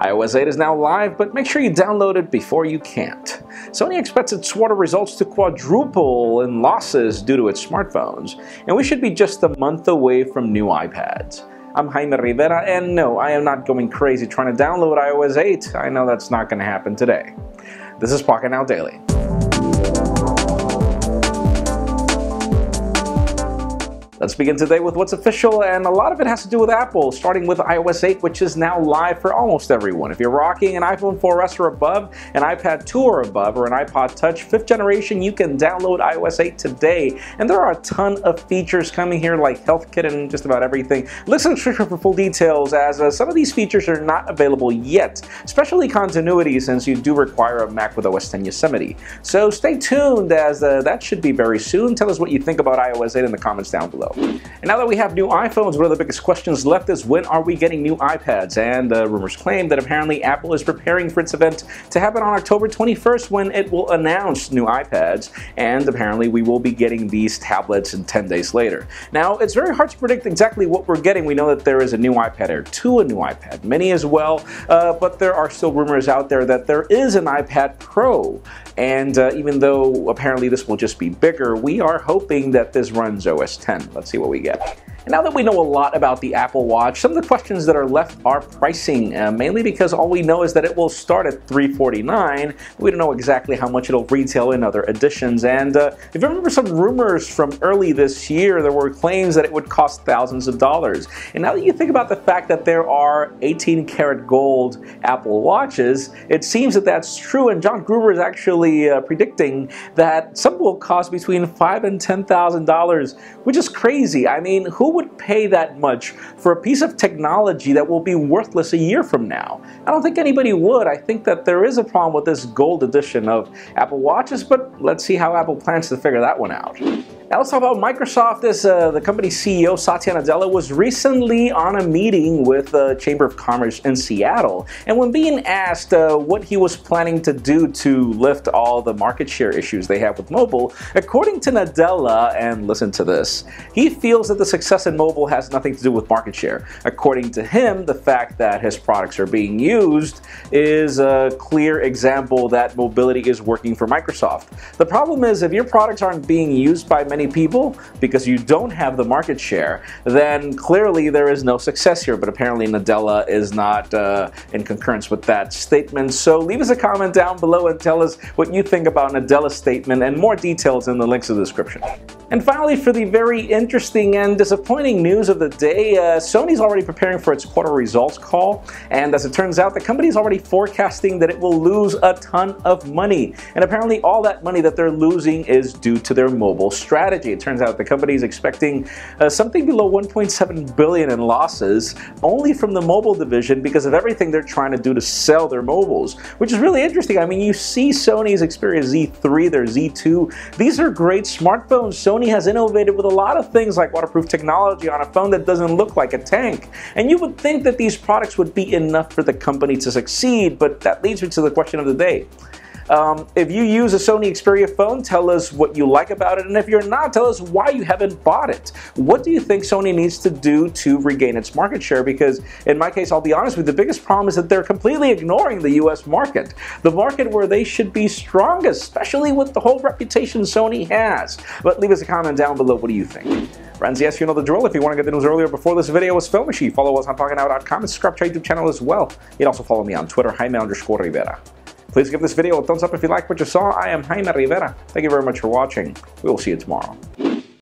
iOS 8 is now live, but make sure you download it before you can't. Sony expects its quarter results to quadruple in losses due to its smartphones, and we should be just a month away from new iPads. I'm Jaime Rivera, and no, I am not going crazy trying to download iOS 8. I know that's not going to happen today. This is Pocketnow Daily. Let's begin today with what's official, and a lot of it has to do with Apple, starting with iOS 8, which is now live for almost everyone. If you're rocking an iPhone 4S or above, an iPad 2 or above, or an iPod Touch 5th generation, you can download iOS 8 today. And there are a ton of features coming here, like HealthKit and just about everything. Listen to the description for full details, as some of these features are not available yet, especially continuity, since you do require a Mac with OS X Yosemite. So stay tuned, as that should be very soon. Tell us what you think about iOS 8 in the comments down below. And now that we have new iPhones, one of the biggest questions left is, when are we getting new iPads? And rumors claim that apparently Apple is preparing for its event to happen on October 21st, when it will announce new iPads, and apparently we will be getting these tablets 10 days later. Now, it's very hard to predict exactly what we're getting. We know that there is a new iPad Air 2, a new iPad Mini as well, but there are still rumors out there that there is an iPad Pro. And even though apparently this will just be bigger, we are hoping that this runs OS X. Let's see what we get. And now that we know a lot about the Apple Watch, some of the questions that are left are pricing, mainly because all we know is that it will start at $349. We don't know exactly how much it'll retail in other editions. And if you remember some rumors from early this year, there were claims that it would cost thousands of dollars. And now that you think about the fact that there are 18 karat gold Apple Watches, it seems that that's true. And John Gruber is actually predicting that some will cost between $5,000 and $10,000, which is crazy. I mean, who would pay that much for a piece of technology that will be worthless a year from now? I don't think anybody would. I think that there is a problem with this gold edition of Apple Watches, but let's see how Apple plans to figure that one out. Now let's talk about Microsoft. The company's CEO, Satya Nadella, was recently on a meeting with the Chamber of Commerce in Seattle. And when being asked what he was planning to do to lift all the market share issues they have with mobile, according to Nadella, and listen to this, he feels that the success in mobile has nothing to do with market share. According to him, the fact that his products are being used is a clear example that mobility is working for Microsoft. The problem is, if your products aren't being used by many people because you don't have the market share, then clearly there is no success here. But apparently Nadella is not in concurrence with that statement. So leave us a comment down below and tell us what you think about Nadella's statement, and more details in the links in the description. And finally, for the very interesting and disappointing news of the day, Sony's already preparing for its quarter results call, and as it turns out, the company is already forecasting that it will lose a ton of money. And apparently all that money that they're losing is due to their mobile strategy. It turns out the company is expecting something below $1.7 billion in losses only from the mobile division, because of everything they're trying to do to sell their mobiles, which is really interesting. I mean, you see Sony's Xperia Z3, their Z2. These are great smartphones. Sony has innovated with a lot of things like waterproof technology on a phone that doesn't look like a tank. And you would think that these products would be enough for the company to succeed, but that leads me to the question of the day. If you use a Sony Xperia phone, tell us what you like about it, and if you're not, tell us why you haven't bought it. What do you think Sony needs to do to regain its market share? Because in my case, I'll be honest with you, the biggest problem is that they're completely ignoring the US market, the market where they should be strongest, especially with the whole reputation Sony has. But leave us a comment down below. What do you think? Friends, yes, you know the drill. If you want to get the news earlier before this video was filmed, make sure you follow us on Pocketnow.com and subscribe to our YouTube channel as well. You can also follow me on Twitter, Jaime_Rivera. Please give this video a thumbs up if you like what you saw. I am Jaime Rivera. Thank you very much for watching. We will see you tomorrow.